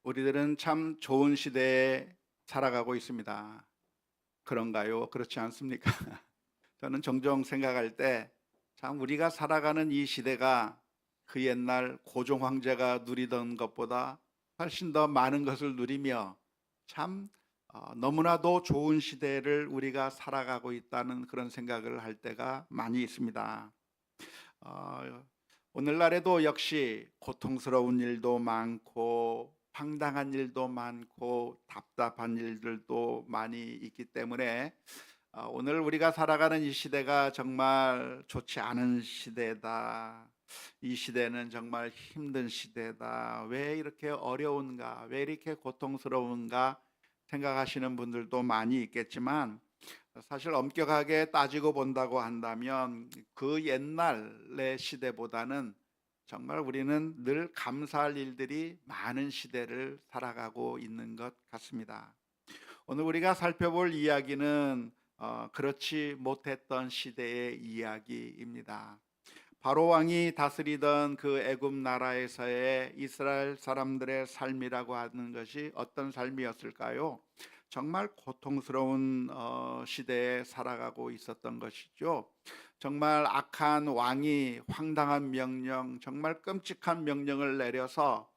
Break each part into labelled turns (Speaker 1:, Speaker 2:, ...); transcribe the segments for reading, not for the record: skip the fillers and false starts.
Speaker 1: 우리들은 참 좋은 시대에 살아가고 있습니다. 그런가요? 그렇지 않습니까? 저는 종종 생각할 때 참 우리가 살아가는 이 시대가 그 옛날 고종 황제가 누리던 것보다 훨씬 더 많은 것을 누리며 참 너무나도 좋은 시대를 우리가 살아가고 있다는 그런 생각을 할 때가 많이 있습니다. 어, 오늘날에도 역시 고통스러운 일도 많고 황당한 일도 많고 답답한 일들도 많이 있기 때문에 오늘 우리가 살아가는 이 시대가 정말 좋지 않은 시대다. 이 시대는 정말 힘든 시대다. 왜 이렇게 어려운가? 왜 이렇게 고통스러운가? 생각하시는 분들도 많이 있겠지만 사실 엄격하게 따지고 본다고 한다면 그 옛날의 시대보다는 정말 우리는 늘 감사할 일들이 많은 시대를 살아가고 있는 것 같습니다. 오늘 우리가 살펴볼 이야기는 그렇지 못했던 시대의 이야기입니다. 바로 왕이 다스리던 그 애굽 나라에서의 이스라엘 사람들의 삶이라고 하는 것이 어떤 삶이었을까요? 정말 고통스러운 시대에 살아가고 있었던 것이죠. 정말 악한 왕이 황당한 명령, 정말 끔찍한 명령을 내려서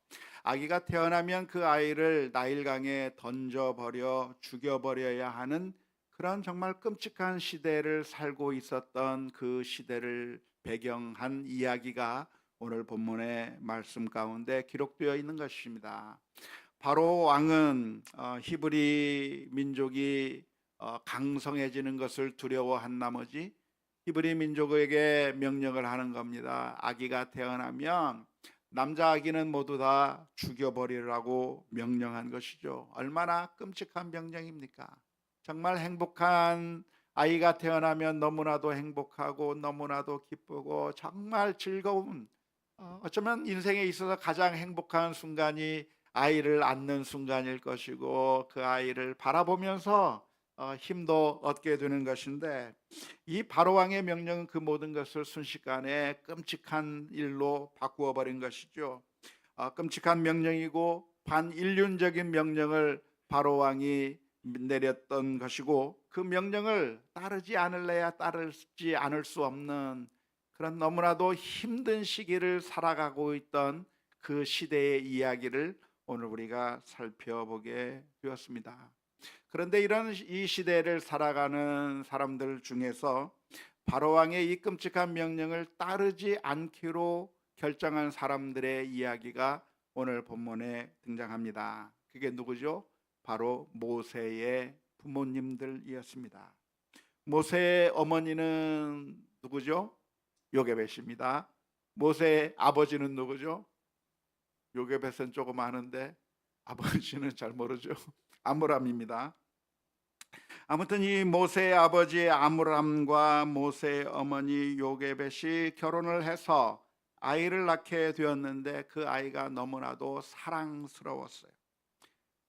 Speaker 1: 아기가 태어나면 그 아이를 나일강에 던져버려 죽여버려야 하는 그런 정말 끔찍한 시대를 살고 있었던 그 시대를 배경한 이야기가 오늘 본문의 말씀 가운데 기록되어 있는 것입니다. 바로 왕은 히브리 민족이 강성해지는 것을 두려워한 나머지 히브리 민족에게 명령을 하는 겁니다. 아기가 태어나면 남자 아기는 모두 다 죽여버리라고 명령한 것이죠. 얼마나 끔찍한 명령입니까? 정말 행복한 아이가 태어나면 너무나도 행복하고 너무나도 기쁘고 정말 즐거운 어쩌면 인생에 있어서 가장 행복한 순간이 아이를 낳는 순간일 것이고 그 아이를 바라보면서 힘도 얻게 되는 것인데 이 바로왕의 명령은 그 모든 것을 순식간에 끔찍한 일로 바꾸어 버린 것이죠. 끔찍한 명령이고 반인륜적인 명령을 바로왕이 내렸던 것이고 그 명령을 따르지 않을래야 따르지 않을 수 없는 그런 너무나도 힘든 시기를 살아가고 있던 그 시대의 이야기를 오늘 우리가 살펴보게 되었습니다. 그런데 이런 이 시대를 살아가는 사람들 중에서 바로왕의 이 끔찍한 명령을 따르지 않기로 결정한 사람들의 이야기가 오늘 본문에 등장합니다. 그게 누구죠? 바로 모세의 부모님들이었습니다. 모세의 어머니는 누구죠? 요게벳입니다. 모세의 아버지는 누구죠? 요게벳은 조금 아는데 아버지는 잘 모르죠. 아므람입니다. 아무튼 이 모세의 아버지 아므람과 모세의 어머니 요게벳이 결혼을 해서 아이를 낳게 되었는데 그 아이가 너무나도 사랑스러웠어요.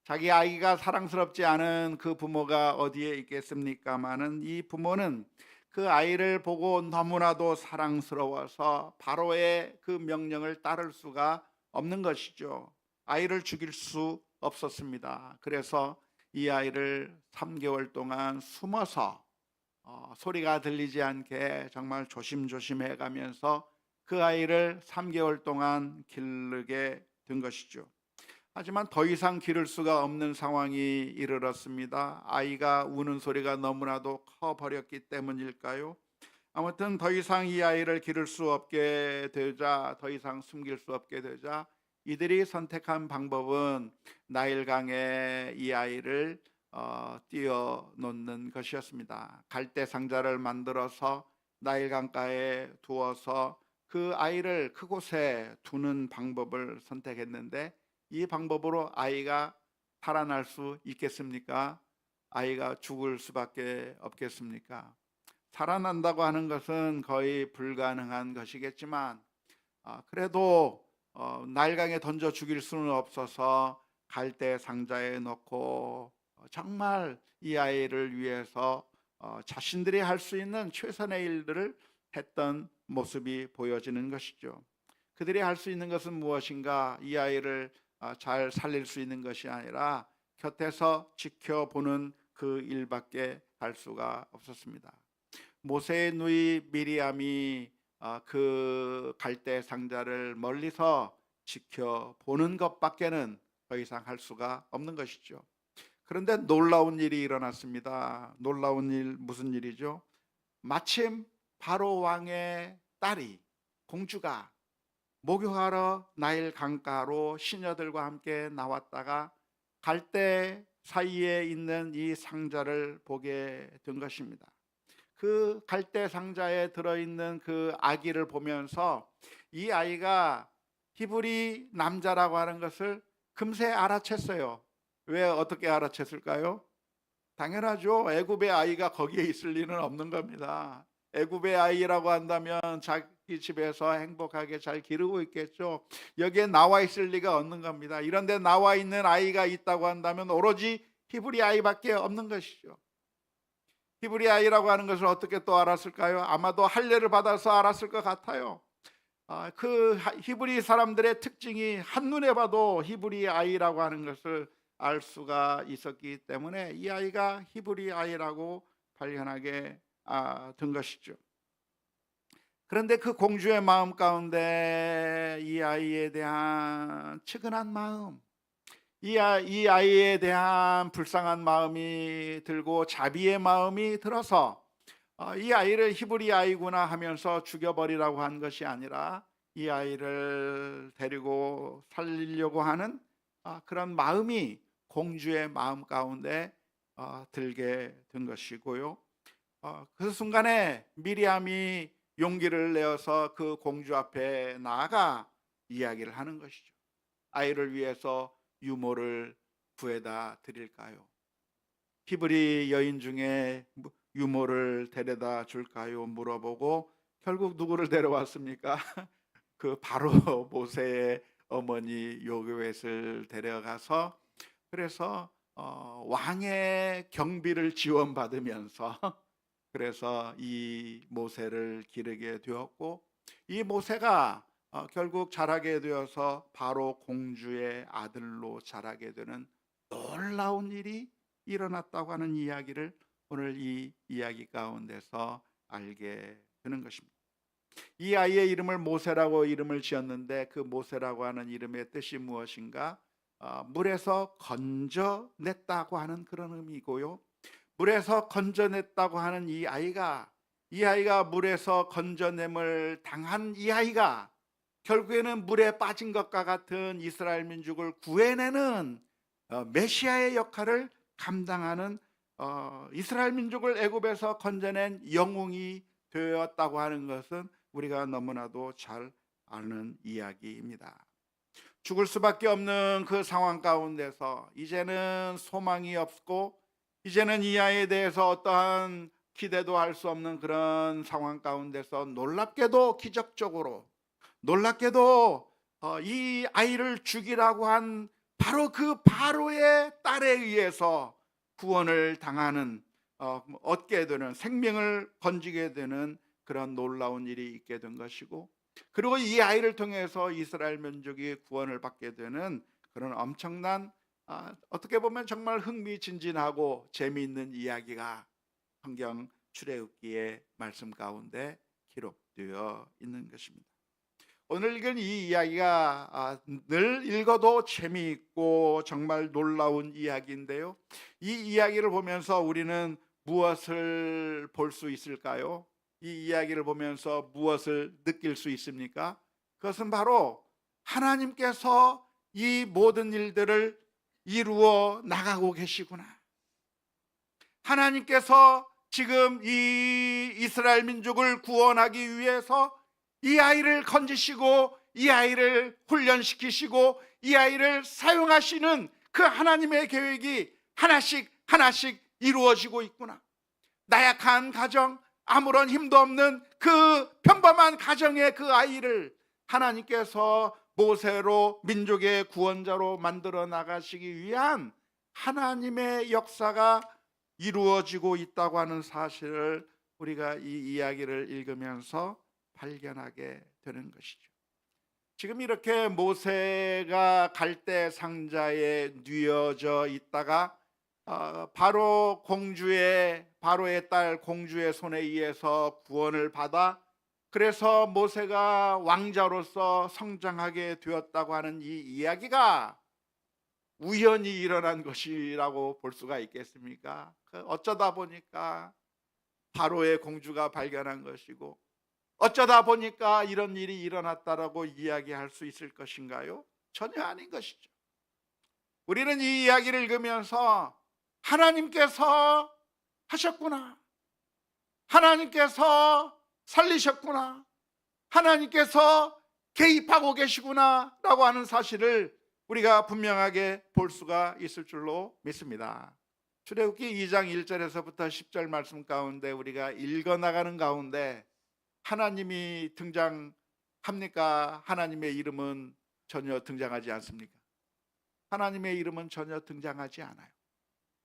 Speaker 1: 자기 아이가 사랑스럽지 않은 그 부모가 어디에 있겠습니까마는 이 부모는 그 아이를 보고 너무나도 사랑스러워서 바로의 그 명령을 따를 수가 없는 것이죠. 아이를 죽일 수 없었습니다. 그래서 이 아이를 3개월 동안 숨어서 소리가 들리지 않게 정말 조심조심해 가면서 그 아이를 3개월 동안 기르게 된 것이죠. 하지만 더 이상 기를 수가 없는 상황이 이르렀습니다. 아이가 우는 소리가 너무나도 커 버렸기 때문일까요? 아무튼 더 이상 이 아이를 기를 수 없게 되자, 더 이상 숨길 수 없게 되자 이들이 선택한 방법은 나일강에 이 아이를 띄워 놓는 것이었습니다. 갈대 상자를 만들어서 나일강가에 두어서 그 아이를 그곳에 두는 방법을 선택했는데 이 방법으로 아이가 살아날 수 있겠습니까? 아이가 죽을 수밖에 없겠습니까? 살아난다고 하는 것은 거의 불가능한 것이겠지만 그래도 나일강에 던져 죽일 수는 없어서 갈대 상자에 넣고 정말 이 아이를 위해서 자신들이 할 수 있는 최선의 일들을 했던 모습이 보여지는 것이죠. 그들이 할 수 있는 것은 무엇인가? 이 아이를 잘 살릴 수 있는 것이 아니라 곁에서 지켜보는 그 일밖에 할 수가 없었습니다. 모세의 누이 미리암이 그 갈대 상자를 멀리서 지켜보는 것밖에는 더 이상 할 수가 없는 것이죠. 그런데 놀라운 일이 일어났습니다. 놀라운 일, 무슨 일이죠? 마침 바로 왕의 딸이, 공주가 목욕하러 나일 강가로 시녀들과 함께 나왔다가 갈대 사이에 있는 이 상자를 보게 된 것입니다. 그 갈대 상자에 들어있는 그 아기를 보면서 이 아이가 히브리 남자라고 하는 것을 금세 알아챘어요. 왜 어떻게 알아챘을까요? 당연하죠. 애굽의 아이가 거기에 있을 리는 없는 겁니다. 애굽의 아이라고 한다면 자기 집에서 행복하게 잘 기르고 있겠죠. 여기에 나와 있을 리가 없는 겁니다. 이런데 나와 있는 아이가 있다고 한다면 오로지 히브리 아이밖에 없는 것이죠. 히브리 아이라고 하는 것을 어떻게 또 알았을까요? 아마도 할례를 받아서 알았을 것 같아요. 그 히브리 사람들의 특징이 한눈에 봐도 히브리 아이라고 하는 것을 알 수가 있었기 때문에 이 아이가 히브리 아이라고 발견하게 된 것이죠. 그런데 그 공주의 마음 가운데 이 아이에 대한 측은한 마음, 이 아이에 대한 불쌍한 마음이 들고 자비의 마음이 들어서 이 아이를 히브리 아이구나 하면서 죽여버리라고 한 것이 아니라 이 아이를 데리고 살리려고 하는 그런 마음이 공주의 마음 가운데 들게 된 것이고요. 그 순간에 미리암이 용기를 내어서 그 공주 앞에 나아가 이야기를 하는 것이죠. 아이를 위해서 유모를 구해다 드릴까요? 히브리 여인 중에 유모를 데려다 줄까요? 물어보고 결국 누구를 데려왔습니까? 그 바로 모세의 어머니 요괴벳을 데려가서 그래서 왕의 경비를 지원받으면서 그래서 이 모세를 기르게 되었고 이 모세가 결국 자라게 되어서 바로 공주의 아들로 자라게 되는 놀라운 일이 일어났다고 하는 이야기를 오늘 이 이야기 가운데서 알게 되는 것입니다. 이 아이의 이름을 모세라고 이름을 지었는데 그 모세라고 하는 이름의 뜻이 무엇인가? 물에서 건져냈다고 하는 그런 의미고요. 물에서 건져냈다고 하는 이 아이가 물에서 건져냄을 당한 이 아이가 결국에는 물에 빠진 것과 같은 이스라엘 민족을 구해내는 메시아의 역할을 감당하는 이스라엘 민족을 애굽에서 건져낸 영웅이 되었다고 하는 것은 우리가 너무나도 잘 아는 이야기입니다. 죽을 수밖에 없는 그 상황 가운데서 이제는 소망이 없고 이제는 이 아이에 대해서 어떠한 기대도 할 수 없는 그런 상황 가운데서 놀랍게도 기적적으로 놀랍게도 이 아이를 죽이라고 한 바로 그 바로의 딸에 의해서 구원을 당하는 얻게 되는 생명을 건지게 되는 그런 놀라운 일이 있게 된 것이고 그리고 이 아이를 통해서 이스라엘 민족이 구원을 받게 되는 그런 엄청난 어떻게 보면 정말 흥미진진하고 재미있는 이야기가 성경 출애굽기의 말씀 가운데 기록되어 있는 것입니다. 오늘 읽은 이 이야기가 늘 읽어도 재미있고 정말 놀라운 이야기인데요. 이 이야기를 보면서 우리는 무엇을 볼 수 있을까요? 이 이야기를 보면서 무엇을 느낄 수 있습니까? 그것은 바로 하나님께서 이 모든 일들을 이루어 나가고 계시구나. 하나님께서 지금 이 이스라엘 민족을 구원하기 위해서 이 아이를 건지시고 이 아이를 훈련시키시고 이 아이를 사용하시는 그 하나님의 계획이 하나씩 하나씩 이루어지고 있구나. 나약한 가정, 아무런 힘도 없는 그 평범한 가정의 그 아이를 하나님께서 모세로 민족의 구원자로 만들어 나가시기 위한 하나님의 역사가 이루어지고 있다고 하는 사실을 우리가 이 이야기를 읽으면서 발견하게 되는 것이죠. 지금 이렇게 모세가 갈대 상자에 뉘어져 있다가 바로의 딸 공주의 손에 의해서 구원을 받아 그래서 모세가 왕자로서 성장하게 되었다고 하는 이 이야기가 우연히 일어난 것이라고 볼 수가 있겠습니까? 어쩌다 보니까 바로의 공주가 발견한 것이고 어쩌다 보니까 이런 일이 일어났다라고 이야기할 수 있을 것인가요? 전혀 아닌 것이죠. 우리는 이 이야기를 읽으면서 하나님께서 하셨구나, 하나님께서 살리셨구나, 하나님께서 개입하고 계시구나 라고 하는 사실을 우리가 분명하게 볼 수가 있을 줄로 믿습니다. 출애굽기 2장 1절에서부터 10절 말씀 가운데 우리가 읽어나가는 가운데 하나님이 등장합니까? 하나님의 이름은 전혀 등장하지 않습니까? 하나님의 이름은 전혀 등장하지 않아요.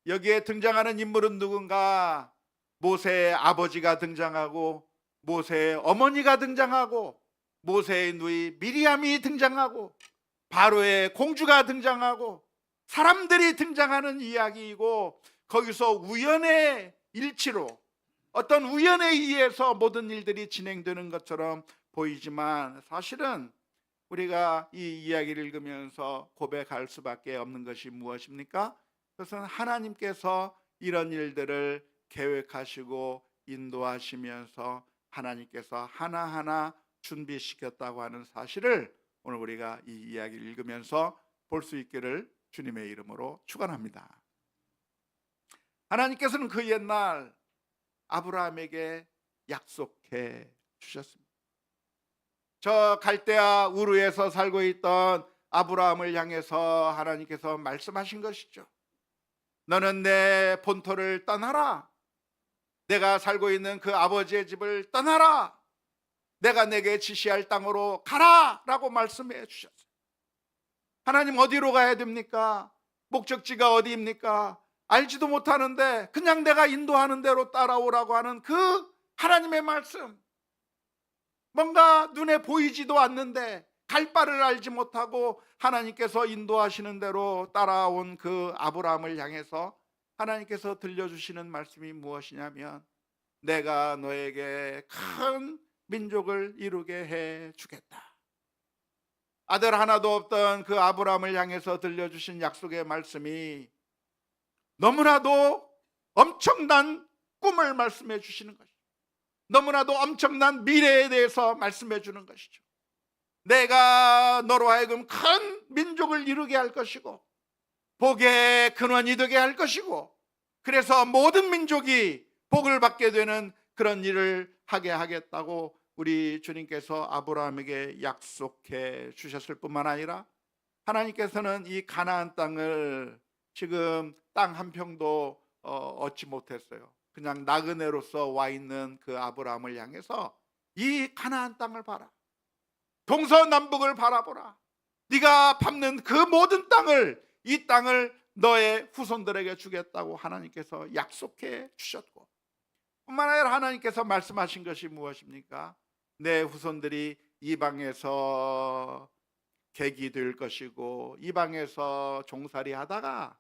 Speaker 1: 여기에 등장하는 인물은 누군가? 모세의 아버지가 등장하고 모세의 어머니가 등장하고 모세의 누이 미리암이 등장하고 바로의 공주가 등장하고 사람들이 등장하는 이야기이고 거기서 우연의 일치로 어떤 우연에 의해서 모든 일들이 진행되는 것처럼 보이지만 사실은 우리가 이 이야기를 읽으면서 고백할 수밖에 없는 것이 무엇입니까? 그것은 하나님께서 이런 일들을 계획하시고 인도하시면서 하나님께서 하나하나 준비시켰다고 하는 사실을 오늘 우리가 이 이야기를 읽으면서 볼 수 있기를 주님의 이름으로 축원합니다. 하나님께서는 그 옛날 아브라함에게 약속해 주셨습니다. 저 갈대아 우르에서 살고 있던 아브라함을 향해서 하나님께서 말씀하신 것이죠. 너는 내 본토를 떠나라. 내가 살고 있는 그 아버지의 집을 떠나라. 내가 내게 지시할 땅으로 가라 라고 말씀해 주셨어요. 하나님 어디로 가야 됩니까? 목적지가 어디입니까? 알지도 못하는데 그냥 내가 인도하는 대로 따라오라고 하는 그 하나님의 말씀, 뭔가 눈에 보이지도 않는데 갈 바를 알지 못하고 하나님께서 인도하시는 대로 따라온 그 아브라함을 향해서 하나님께서 들려주시는 말씀이 무엇이냐면 내가 너에게 큰 민족을 이루게 해 주겠다. 아들 하나도 없던 그 아브라함을 향해서 들려주신 약속의 말씀이 너무나도 엄청난 꿈을 말씀해 주시는 것이죠. 너무나도 엄청난 미래에 대해서 말씀해 주는 것이죠. 내가 너로 하여금 큰 민족을 이루게 할 것이고 복의 근원이 되게 할 것이고 그래서 모든 민족이 복을 받게 되는 그런 일을 하게 하겠다고 우리 주님께서 아브라함에게 약속해 주셨을 뿐만 아니라 하나님께서는 이 가나안 땅을 지금 땅 한 평도 얻지 못했어요. 그냥 나그네로서 와 있는 그 아브라함을 향해서 이 가나안 땅을 봐라. 동서남북을 바라보라. 네가 밟는 그 모든 땅을, 이 땅을 너의 후손들에게 주겠다고 하나님께서 약속해 주셨고 뿐만 아니라 하나님께서 말씀하신 것이 무엇입니까? 내 후손들이 이방에서 객이 될 것이고 이방에서 종살이 하다가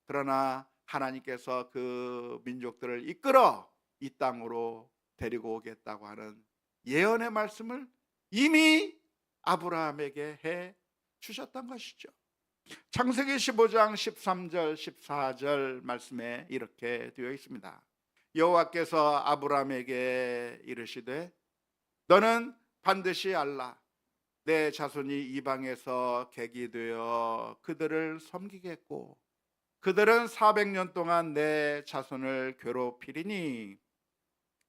Speaker 1: 그러나 하나님께서 그 민족들을 이끌어 이 땅으로 데리고 오겠다고 하는 예언의 말씀을 이미 아브라함에게 해 주셨던 것이죠. 창세기 15장 13절 14절 말씀에 이렇게 되어 있습니다. 여호와께서 아브라함에게 이르시되 너는 반드시 알라. 내 자손이 이방에서 객이 되어 그들을 섬기겠고 그들은 400년 동안 내 자손을 괴롭히리니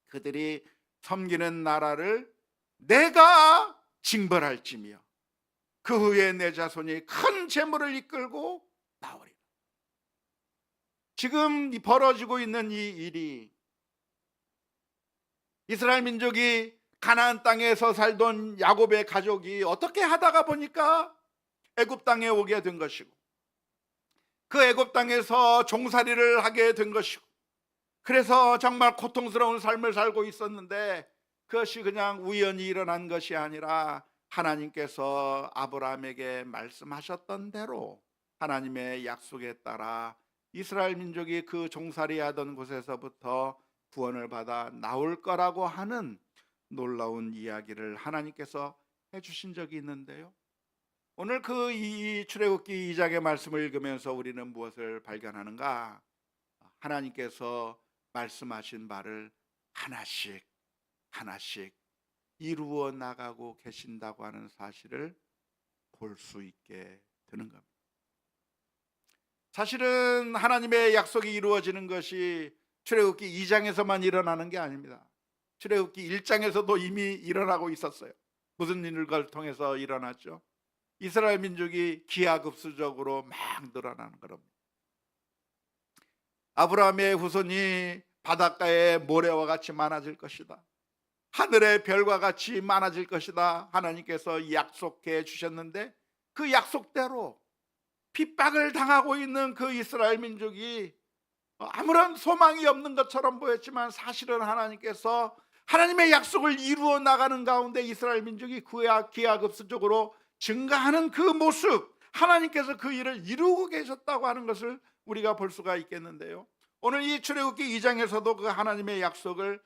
Speaker 1: 그들이 섬기는 나라를 내가 징벌할지며 그 후에 내 자손이 큰 재물을 이끌고 나오리라. 지금 벌어지고 있는 이 일이 이스라엘 민족이 가나안 땅에서 살던 야곱의 가족이 어떻게 하다가 보니까 애굽 땅에 오게 된 것이고 그 애굽 땅에서 종살이를 하게 된 것이고 그래서 정말 고통스러운 삶을 살고 있었는데 그것이 그냥 우연히 일어난 것이 아니라 하나님께서 아브라함에게 말씀하셨던 대로 하나님의 약속에 따라 이스라엘 민족이 그 종살이하던 곳에서부터 구원을 받아 나올 거라고 하는 놀라운 이야기를 하나님께서 해주신 적이 있는데요. 오늘 그 출애굽기 2장의 말씀을 읽으면서 우리는 무엇을 발견하는가? 하나님께서 말씀하신 바를 하나씩 하나씩 이루어 나가고 계신다고 하는 사실을 볼 수 있게 되는 겁니다. 사실은 하나님의 약속이 이루어지는 것이 출애굽기 2장에서만 일어나는 게 아닙니다. 출애굽기 1장에서도 이미 일어나고 있었어요. 무슨 일을 통해서 일어났죠? 이스라엘 민족이 기하급수적으로 막 늘어나는 겁니다. 아브라함의 후손이 바닷가의 모래와 같이 많아질 것이다. 하늘의 별과 같이 많아질 것이다. 하나님께서 약속해 주셨는데 그 약속대로 핍박을 당하고 있는 그 이스라엘 민족이 아무런 소망이 없는 것처럼 보였지만 사실은 하나님께서 하나님의 약속을 이루어 나가는 가운데 이스라엘 민족이 기하급수적으로 증가하는 그 모습, 하나님께서 그 일을 이루고 계셨다고 하는 것을 우리가 볼 수가 있겠는데요. 오늘 이 출애굽기 2장에서도 그 하나님의 약속을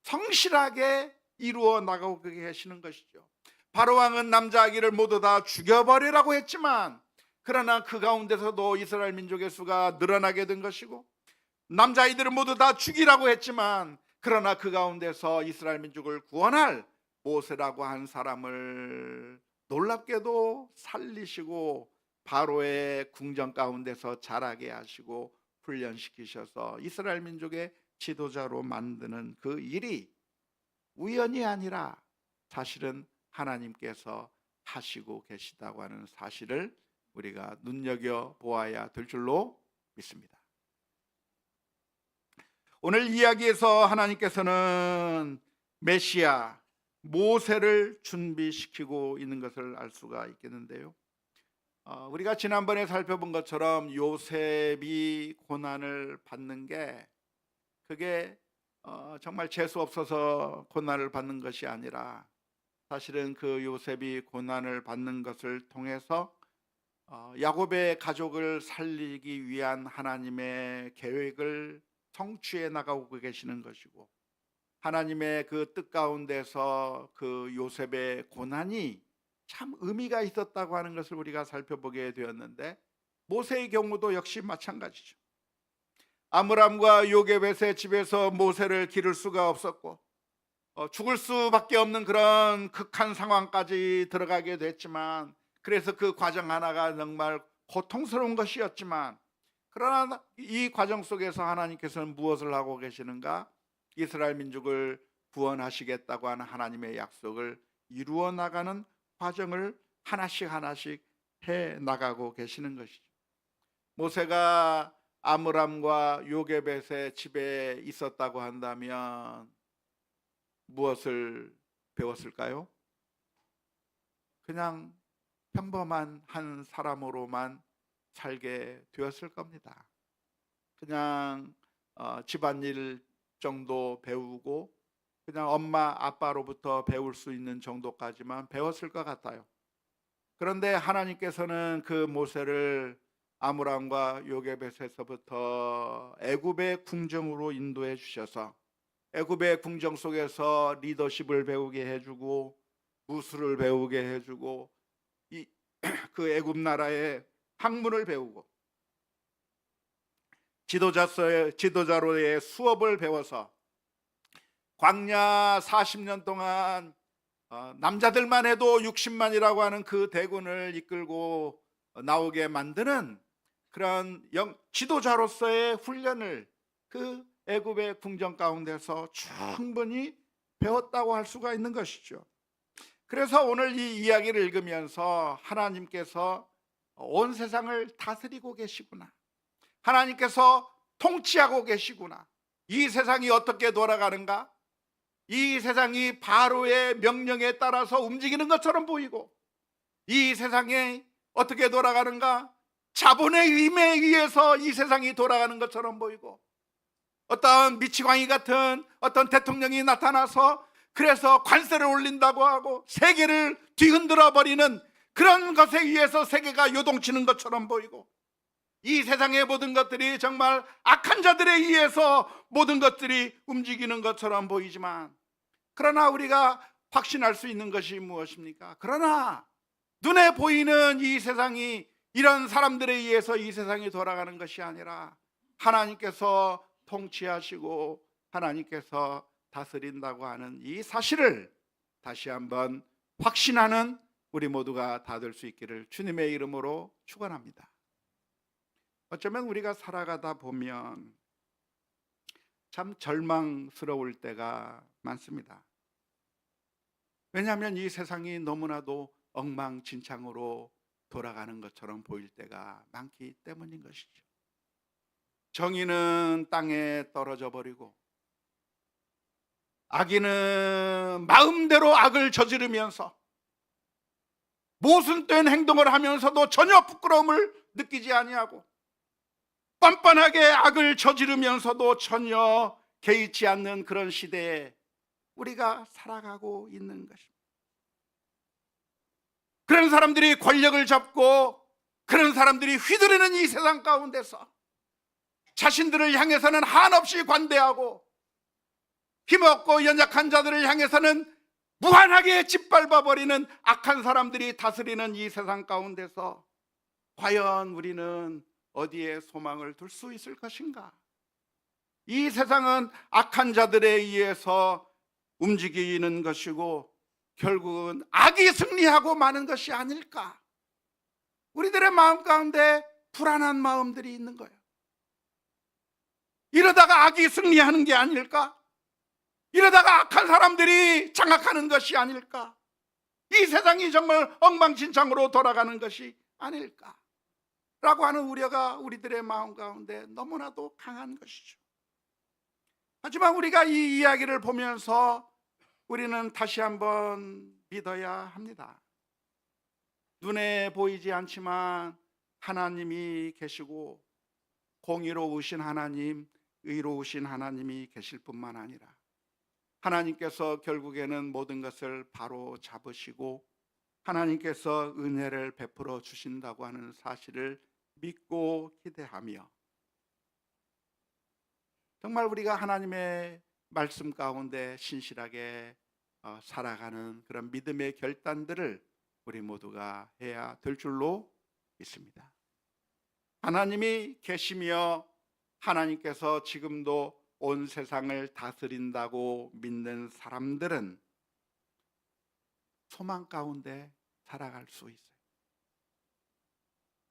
Speaker 1: 성실하게 이루어 나가고 계시는 것이죠. 바로왕은 남자 아기를 모두 다 죽여버리라고 했지만 그러나 그 가운데서도 이스라엘 민족의 수가 늘어나게 된 것이고, 남자아이들을 모두 다 죽이라고 했지만 그러나 그 가운데서 이스라엘 민족을 구원할 모세라고 한 사람을 놀랍게도 살리시고 바로의 궁정 가운데서 자라게 하시고 훈련시키셔서 이스라엘 민족의 지도자로 만드는 그 일이 우연이 아니라 사실은 하나님께서 하시고 계시다고 하는 사실을 우리가 눈여겨 보아야 될 줄로 믿습니다. 오늘 이야기에서 하나님께서는 메시아 모세를 준비시키고 있는 것을 알 수가 있겠는데요. 우리가 지난번에 살펴본 것처럼 요셉이 고난을 받는 게 그게 정말 재수 없어서 고난을 받는 것이 아니라 사실은 그 요셉이 고난을 받는 것을 통해서 야곱의 가족을 살리기 위한 하나님의 계획을 성취해 나가고 계시는 것이고, 하나님의 그 뜻 가운데서 그 요셉의 고난이 참 의미가 있었다고 하는 것을 우리가 살펴보게 되었는데, 모세의 경우도 역시 마찬가지죠. 아므람과 요게벳의 집에서 모세를 기를 수가 없었고 죽을 수밖에 없는 그런 극한 상황까지 들어가게 됐지만, 그래서 그 과정 하나가 정말 고통스러운 것이었지만, 그러나 이 과정 속에서 하나님께서는 무엇을 하고 계시는가? 이스라엘 민족을 구원하시겠다고 하는 하나님의 약속을 이루어 나가는 과정을 하나씩 하나씩 해 나가고 계시는 것이죠. 모세가 아므람과 요게벳의 집에 있었다고 한다면 무엇을 배웠을까요? 그냥 평범한 한 사람으로만 살게 되었을 겁니다. 그냥 집안일 정도 배우고 그냥 엄마 아빠로부터 배울 수 있는 정도까지만 배웠을 것 같아요. 그런데 하나님께서는 그 모세를 아므람과 요게벳에서부터 애굽의 궁정으로 인도해 주셔서 애굽의 궁정 속에서 리더십을 배우게 해주고 무술을 배우게 해주고 그 애굽 나라의 학문을 배우고 지도자로의 수업을 배워서 광야 40년 동안 남자들만 해도 60만이라고 하는 그 대군을 이끌고 나오게 만드는 그런 지도자로서의 훈련을 그 애굽의 궁정 가운데서 충분히 배웠다고 할 수가 있는 것이죠. 그래서 오늘 이 이야기를 읽으면서 하나님께서 온 세상을 다스리고 계시구나, 하나님께서 통치하고 계시구나, 이 세상이 어떻게 돌아가는가, 이 세상이 바로의 명령에 따라서 움직이는 것처럼 보이고, 이 세상이 어떻게 돌아가는가, 자본의 힘에 의해서 이 세상이 돌아가는 것처럼 보이고, 어떤 미치광이 같은 어떤 대통령이 나타나서 그래서 관세를 올린다고 하고 세계를 뒤흔들어 버리는 그런 것에 의해서 세계가 요동치는 것처럼 보이고, 이 세상의 모든 것들이 정말 악한 자들에 의해서 모든 것들이 움직이는 것처럼 보이지만, 그러나 우리가 확신할 수 있는 것이 무엇입니까? 그러나 눈에 보이는 이 세상이 이런 사람들에 의해서 이 세상이 돌아가는 것이 아니라 하나님께서 통치하시고 하나님께서 다스린다고 하는 이 사실을 다시 한번 확신하는 우리 모두가 다 될 수 있기를 주님의 이름으로 축원합니다. 어쩌면 우리가 살아가다 보면 참 절망스러울 때가 많습니다. 왜냐하면 이 세상이 너무나도 엉망진창으로 돌아가는 것처럼 보일 때가 많기 때문인 것이죠. 정의는 땅에 떨어져 버리고 악인은 마음대로 악을 저지르면서 모순된 행동을 하면서도 전혀 부끄러움을 느끼지 아니하고 뻔뻔하게 악을 저지르면서도 전혀 개의치 않는 그런 시대에 우리가 살아가고 있는 것입니다. 그런 사람들이 권력을 잡고 그런 사람들이 휘두르는 이 세상 가운데서 자신들을 향해서는 한없이 관대하고 힘없고 연약한 자들을 향해서는 무한하게 짓밟아버리는 악한 사람들이 다스리는 이 세상 가운데서 과연 우리는 어디에 소망을 둘 수 있을 것인가? 이 세상은 악한 자들에 의해서 움직이는 것이고 결국은 악이 승리하고 마는 것이 아닐까? 우리들의 마음 가운데 불안한 마음들이 있는 거예요. 이러다가 악이 승리하는 게 아닐까? 이러다가 악한 사람들이 장악하는 것이 아닐까? 이 세상이 정말 엉망진창으로 돌아가는 것이 아닐까? 라고 하는 우려가 우리들의 마음 가운데 너무나도 강한 것이죠. 하지만 우리가 이 이야기를 보면서 우리는 다시 한번 믿어야 합니다. 눈에 보이지 않지만 하나님이 계시고 공의로우신 하나님, 의로우신 하나님이 계실 뿐만 아니라 하나님께서 결국에는 모든 것을 바로 잡으시고 하나님께서 은혜를 베풀어 주신다고 하는 사실을 믿고 기대하며 정말 우리가 하나님의 말씀 가운데 신실하게 살아가는 그런 믿음의 결단들을 우리 모두가 해야 될 줄로 믿습니다. 하나님이 계시며 하나님께서 지금도 온 세상을 다스린다고 믿는 사람들은 소망 가운데 살아갈 수 있어요.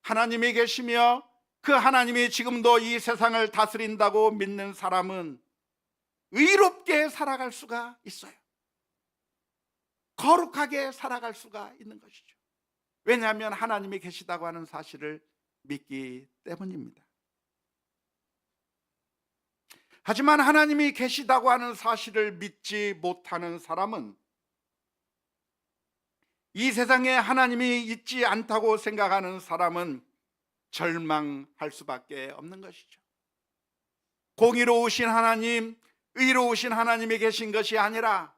Speaker 1: 하나님이 계시며 그 하나님이 지금도 이 세상을 다스린다고 믿는 사람은 의롭게 살아갈 수가 있어요. 거룩하게 살아갈 수가 있는 것이죠. 왜냐하면 하나님이 계시다고 하는 사실을 믿기 때문입니다. 하지만 하나님이 계시다고 하는 사실을 믿지 못하는 사람은 이 세상에 하나님이 있지 않다고 생각하는 사람은 절망할 수밖에 없는 것이죠. 공의로우신 하나님, 의로우신 하나님이 계신 것이 아니라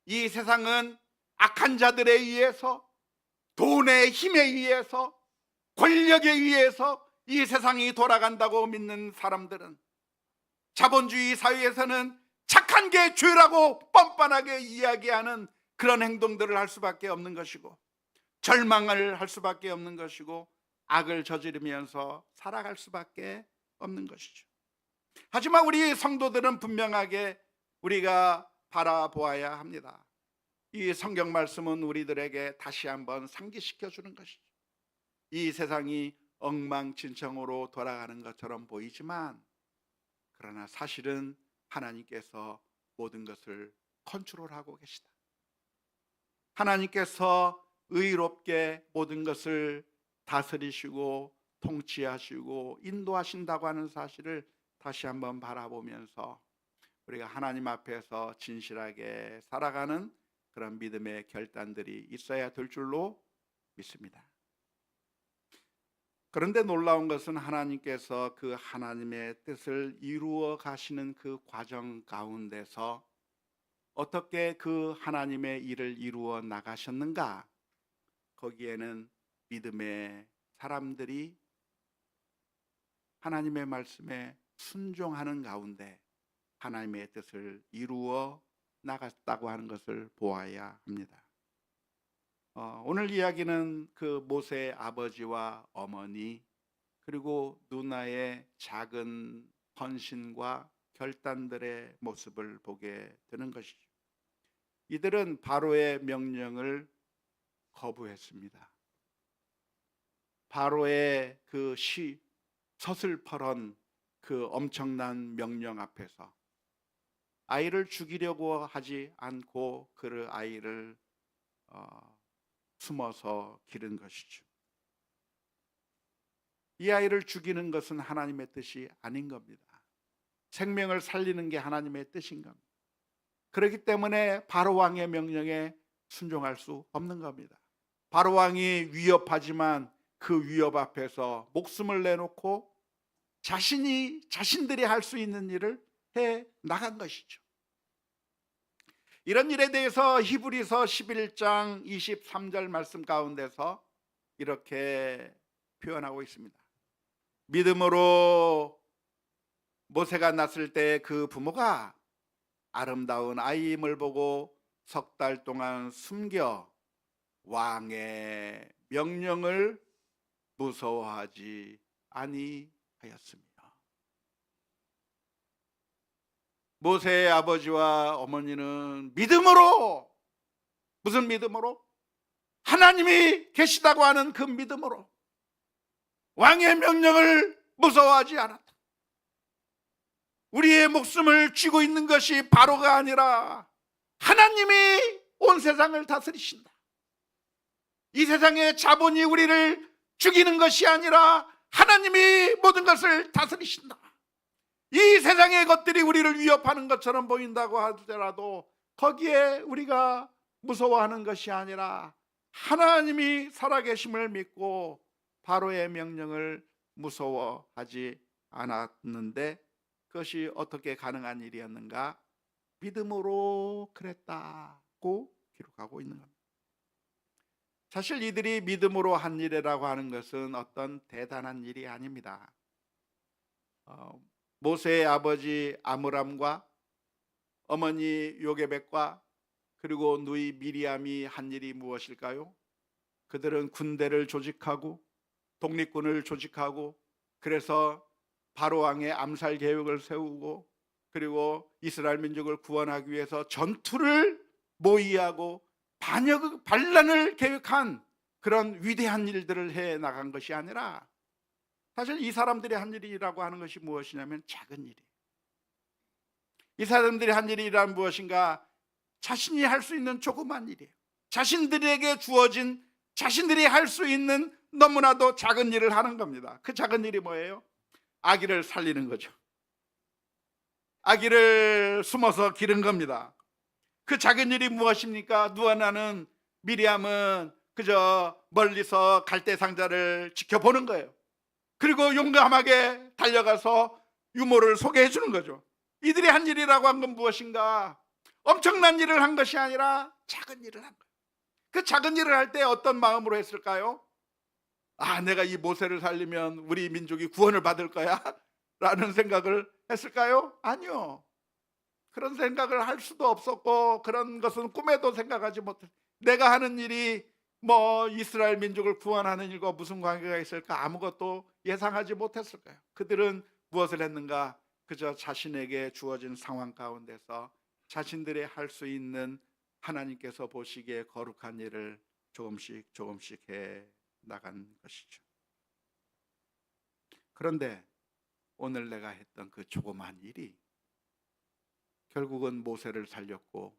Speaker 1: 이 세상은 악한 자들에 의해서, 돈의 힘에 의해서, 권력에 의해서 이 세상이 돌아간다고 믿는 사람들은 자본주의 사회에서는 착한 게 죄라고 뻔뻔하게 이야기하는 그런 행동들을 할 수밖에 없는 것이고 절망을 할 수밖에 없는 것이고 악을 저지르면서 살아갈 수밖에 없는 것이죠. 하지만 우리 성도들은 분명하게 우리가 바라보아야 합니다. 이 성경 말씀은 우리들에게 다시 한번 상기시켜 주는 것이죠. 이 세상이 엉망진창으로 돌아가는 것처럼 보이지만 그러나 사실은 하나님께서 모든 것을 컨트롤하고 계시다. 하나님께서 의롭게 모든 것을 다스리시고 통치하시고 인도하신다고 하는 사실을 다시 한번 바라보면서 우리가 하나님 앞에서 진실하게 살아가는 그런 믿음의 결단들이 있어야 될 줄로 믿습니다. 그런데 놀라운 것은 하나님께서 그 하나님의 뜻을 이루어 가시는 그 과정 가운데서 어떻게 그 하나님의 일을 이루어 나가셨는가? 거기에는 믿음의 사람들이 하나님의 말씀에 순종하는 가운데 하나님의 뜻을 이루어 나갔다고 하는 것을 보아야 합니다. 오늘 이야기는 그 모세의 아버지와 어머니 그리고 누나의 작은 헌신과 결단들의 모습을 보게 되는 것이죠. 이들은 바로의 명령을 거부했습니다. 바로의 그 서슬퍼런 그 엄청난 명령 앞에서 아이를 죽이려고 하지 않고 그 아이를 숨어서 기른 것이죠. 이 아이를 죽이는 것은 하나님의 뜻이 아닌 겁니다. 생명을 살리는 게 하나님의 뜻인 겁니다. 그렇기 때문에 바로 왕의 명령에 순종할 수 없는 겁니다. 바로 왕이 위협하지만 그 위협 앞에서 목숨을 내놓고 자신들이 할 수 있는 일을 해 나간 것이죠. 이런 일에 대해서 히브리서 11장 23절 말씀 가운데서 이렇게 표현하고 있습니다. 믿음으로 모세가 낳았을 때 그 부모가 아름다운 아이임을 보고 석 달 동안 숨겨 왕의 명령을 무서워하지 아니하였습니다. 모세의 아버지와 어머니는 믿음으로, 무슨 믿음으로? 하나님이 계시다고 하는 그 믿음으로 왕의 명령을 무서워하지 않았다. 우리의 목숨을 쥐고 있는 것이 바로가 아니라 하나님이 온 세상을 다스리신다. 이 세상의 자본이 우리를 죽이는 것이 아니라 하나님이 모든 것을 다스리신다. 이 세상의 것들이 우리를 위협하는 것처럼 보인다고 하더라도 거기에 우리가 무서워하는 것이 아니라 하나님이 살아계심을 믿고 바로의 명령을 무서워하지 않았는데 그것이 어떻게 가능한 일이었는가? 믿음으로 그랬다고 기록하고 있는 겁니다. 사실 이들이 믿음으로 한 일이라고 하는 것은 어떤 대단한 일이 아닙니다. 모세의 아버지 아므람과 어머니 요게벳과 그리고 누이 미리암이 한 일이 무엇일까요? 그들은 군대를 조직하고 독립군을 조직하고 그래서 바로 왕의 암살 계획을 세우고 그리고 이스라엘 민족을 구원하기 위해서 전투를 모의하고 반란을 계획한 그런 위대한 일들을 해 나간 것이 아니라 사실 이 사람들이 한 일이라고 하는 것이 무엇이냐면 작은 일이에요. 이 사람들이 한 일이란 무엇인가? 자신이 할 수 있는 조그만 일이에요. 자신들에게 주어진 자신들이 할 수 있는 너무나도 작은 일을 하는 겁니다. 그 작은 일이 뭐예요? 아기를 살리는 거죠. 아기를 숨어서 기른 겁니다. 그 작은 일이 무엇입니까? 누아나는 미리암은 그저 멀리서 갈대 상자를 지켜보는 거예요. 그리고 용감하게 달려가서 유모를 소개해 주는 거죠. 이들이 한 일이라고 한 건 무엇인가? 엄청난 일을 한 것이 아니라 작은 일을 한 거예요. 그 작은 일을 할 때 어떤 마음으로 했을까요? 내가 이 모세를 살리면 우리 민족이 구원을 받을 거야 라는 생각을 했을까요? 아니요. 그런 생각을 할 수도 없었고 그런 것은 꿈에도 생각하지 못했어요. 내가 하는 일이 이스라엘 민족을 구원하는 일과 무슨 관계가 있을까? 아무것도 예상하지 못했을 거예요. 그들은 무엇을 했는가? 그저 자신에게 주어진 상황 가운데서 자신들이 할 수 있는 하나님께서 보시기에 거룩한 일을 조금씩 해 나간 것이죠. 그런데 오늘 내가 했던 그 조그만 일이 결국은 모세를 살렸고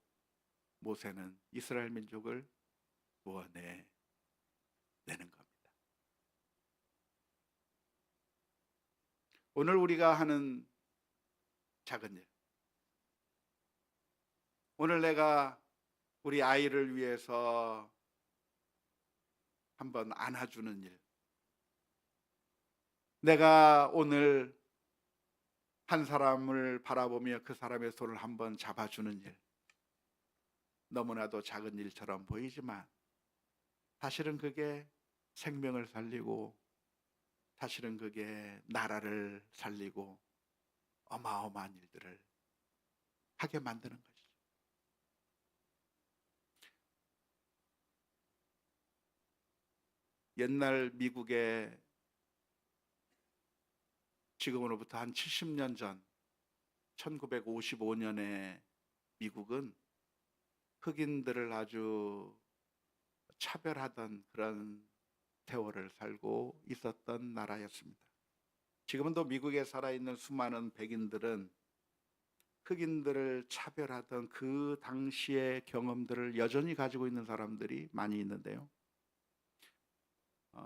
Speaker 1: 모세는 이스라엘 민족을 구원해 내는 겁니다. 오늘 우리가 하는 작은 일, 오늘 내가 우리 아이를 위해서 한번 안아주는 일, 내가 오늘 한 사람을 바라보며 그 사람의 손을 한번 잡아주는 일, 너무나도 작은 일처럼 보이지만 사실은 그게 생명을 살리고 사실은 그게 나라를 살리고 어마어마한 일들을 하게 만드는 것이죠. 옛날 미국의 지금으로부터 한 70년 전 1955년에 미국은 흑인들을 아주 차별하던 그런 세월을 살고 있었던 나라였습니다. 지금도 미국에 살아있는 수많은 백인들은 흑인들을 차별하던 그 당시의 경험들을 여전히 가지고 있는 사람들이 많이 있는데요.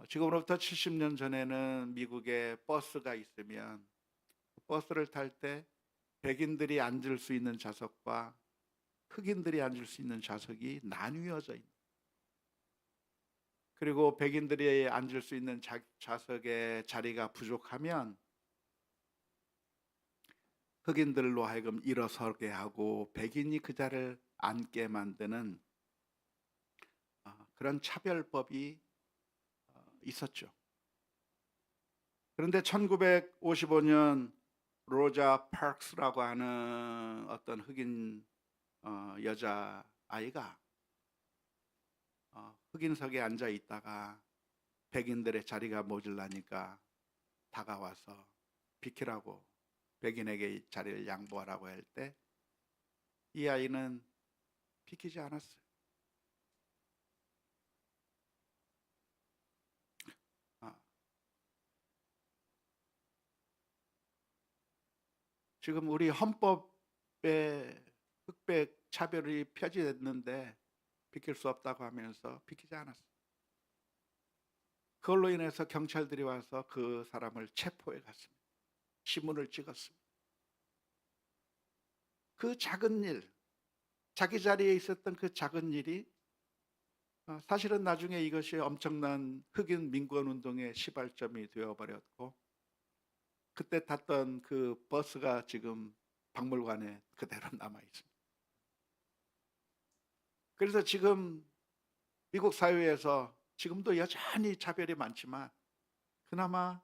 Speaker 1: 지금으로부터 70년 전에는 미국에 버스가 있으면 버스를 탈 때 백인들이 앉을 수 있는 좌석과 흑인들이 앉을 수 있는 좌석이 나뉘어져 있는, 그리고 백인들이 앉을 수 있는 좌석의 자리가 부족하면 흑인들로 하여금 일어서게 하고 백인이 그 자리를 앉게 만드는 그런 차별법이 있었죠. 그런데 1955년 로자 파크스라고 하는 어떤 흑인 여자 아이가 흑인석에 앉아 있다가 백인들의 자리가 모자라니까 다가와서 비키라고 백인에게 자리를 양보하라고 할 때 이 아이는 비키지 않았어요. 지금 우리 헌법에 흑백 차별이 표지됐는데 비킬 수 없다고 하면서 비키지 않았어요. 그걸로 인해서 경찰들이 와서 그 사람을 체포해 갔습니다. 신문을 찍었습니다. 그 작은 일, 자기 자리에 있었던 그 작은 일이 사실은 나중에 이것이 엄청난 흑인 민권운동의 시발점이 되어버렸고, 그때 탔던 그 버스가 지금 박물관에 그대로 남아있습니다. 그래서 지금 미국 사회에서 지금도 여전히 차별이 많지만 그나마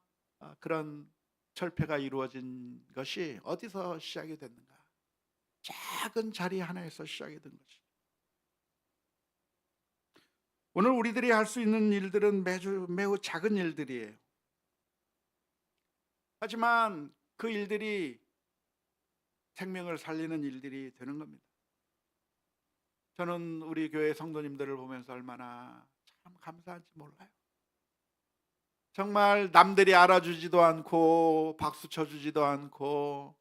Speaker 1: 그런 철폐가 이루어진 것이 어디서 시작이 됐는가? 작은 자리 하나에서 시작이 된 것이죠. 오늘 우리들이 할 수 있는 일들은 매우 작은 일들이에요. 하지만 그 일들이 생명을 살리는 일들이 되는 겁니다. 저는 우리 교회 성도님들을 보면서 얼마나 참 감사한지 몰라요. 정말 남들이 알아주지도 않고 박수 쳐주지도 않고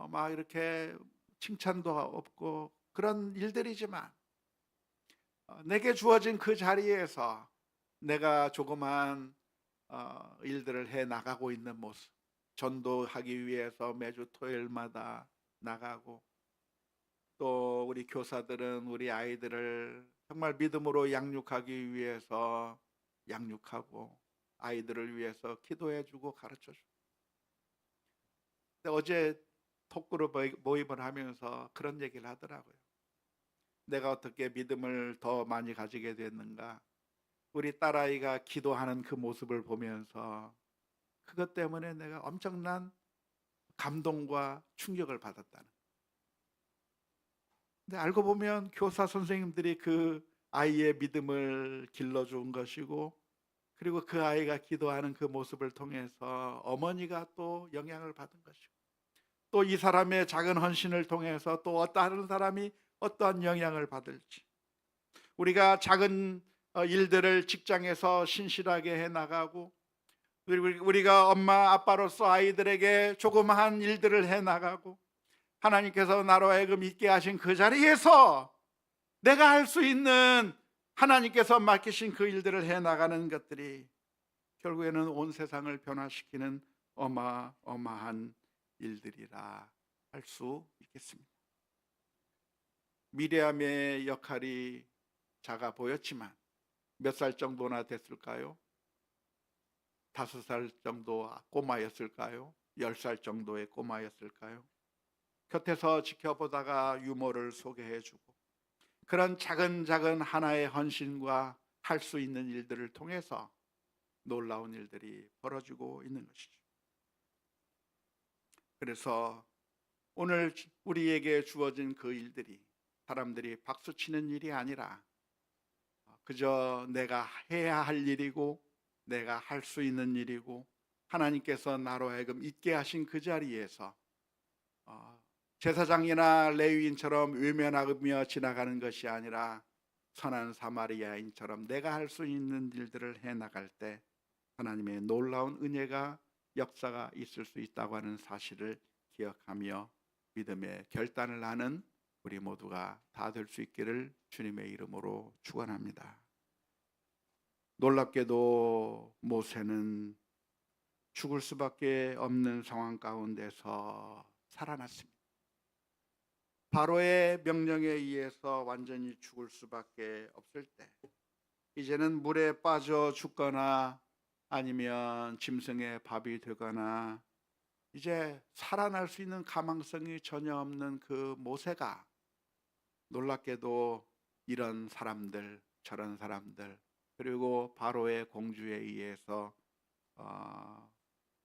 Speaker 1: 막 이렇게 칭찬도 없고 그런 일들이지만 내게 주어진 그 자리에서 내가 조그만 일들을 해 나가고 있는 모습, 전도하기 위해서 매주 토요일마다 나가고, 또 우리 교사들은 우리 아이들을 정말 믿음으로 양육하기 위해서 양육하고 아이들을 위해서 기도해주고 가르쳐주고. 어제 톡그룹 모임을 하면서 그런 얘기를 하더라고요. 내가 어떻게 믿음을 더 많이 가지게 됐는가? 우리 딸아이가 기도하는 그 모습을 보면서 그것 때문에 내가 엄청난 감동과 충격을 받았다는. 근데 알고 보면 교사 선생님들이 그 아이의 믿음을 길러준 것이고, 그리고 그 아이가 기도하는 그 모습을 통해서 어머니가 또 영향을 받은 것이고, 또 이 사람의 작은 헌신을 통해서 또 어떠한 사람이 어떠한 영향을 받을지, 우리가 작은 일들을 직장에서 신실하게 해 나가고, 그리고 우리가 엄마 아빠로서 아이들에게 조그마한 일들을 해 나가고, 하나님께서 나로 하여금 있게 하신 그 자리에서 내가 할 수 있는 하나님께서 맡기신 그 일들을 해 나가는 것들이 결국에는 온 세상을 변화시키는 어마어마한 일들이라 할 수 있겠습니다. 미리암의 역할이 작아 보였지만 몇 살 정도나 됐을까요? 5살 정도 꼬마였을까요? 10살 정도의 꼬마였을까요? 곁에서 지켜보다가 유모를 소개해주고 그런 작은 작은 하나의 헌신과 할 수 있는 일들을 통해서 놀라운 일들이 벌어지고 있는 것이죠. 그래서 오늘 우리에게 주어진 그 일들이 사람들이 박수치는 일이 아니라 그저 내가 해야 할 일이고 내가 할 수 있는 일이고 하나님께서 나로 하여금 있게 하신 그 자리에서 제사장이나 레위인처럼 외면하며 지나가는 것이 아니라 선한 사마리아인처럼 내가 할 수 있는 일들을 해나갈 때 하나님의 놀라운 은혜가 역사가 있을 수 있다고 하는 사실을 기억하며 믿음의 결단을 하는 우리 모두가 다 될 수 있기를 주님의 이름으로 축원합니다. 놀랍게도 모세는 죽을 수밖에 없는 상황 가운데서 살아났습니다. 바로의 명령에 의해서 완전히 죽을 수밖에 없을 때 이제는 물에 빠져 죽거나 아니면 짐승의 밥이 되거나 이제 살아날 수 있는 가망성이 전혀 없는 그 모세가 놀랍게도 이런 사람들 저런 사람들 그리고 바로의 공주에 의해서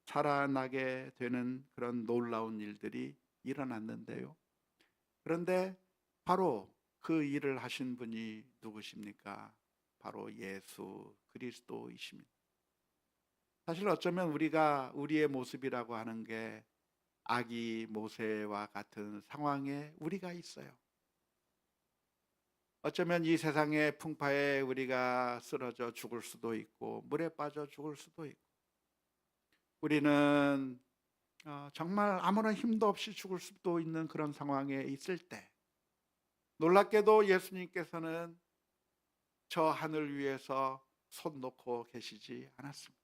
Speaker 1: 살아나게 되는 그런 놀라운 일들이 일어났는데요. 그런데 바로 그 일을 하신 분이 누구십니까? 바로 예수 그리스도이십니다. 사실 어쩌면 우리가 우리의 모습이라고 하는 게 아기 모세와 같은 상황에 우리가 있어요. 어쩌면 이 세상의 풍파에 우리가 쓰러져 죽을 수도 있고 물에 빠져 죽을 수도 있고 우리는 정말 아무런 힘도 없이 죽을 수도 있는 그런 상황에 있을 때 놀랍게도 예수님께서는 저 하늘 위에서 손 놓고 계시지 않았습니다.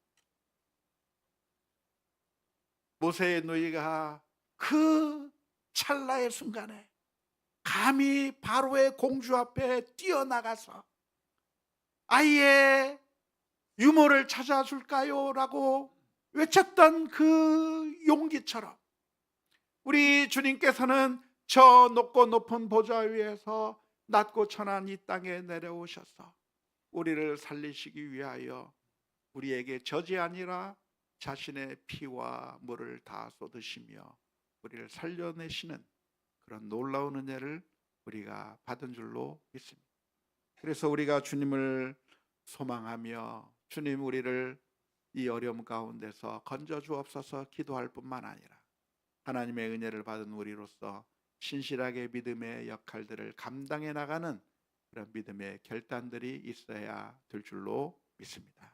Speaker 1: 모세의 누이가 그 찰나의 순간에 감히 바로의 공주 앞에 뛰어나가서 아이의 유모를 찾아줄까요? 라고 외쳤던 그 용기처럼 우리 주님께서는 저 높고 높은 보좌 위에서 낮고 천한 이 땅에 내려오셔서 우리를 살리시기 위하여 우리에게 젖이 아니라 자신의 피와 물을 다 쏟으시며 우리를 살려내시는 그런 놀라운 은혜를 우리가 받은 줄로 믿습니다. 그래서 우리가 주님을 소망하며 주님 우리를 이 어려움 가운데서 건져 주옵소서 기도할 뿐만 아니라 하나님의 은혜를 받은 우리로서 신실하게 믿음의 역할들을 감당해 나가는 그런 믿음의 결단들이 있어야 될 줄로 믿습니다.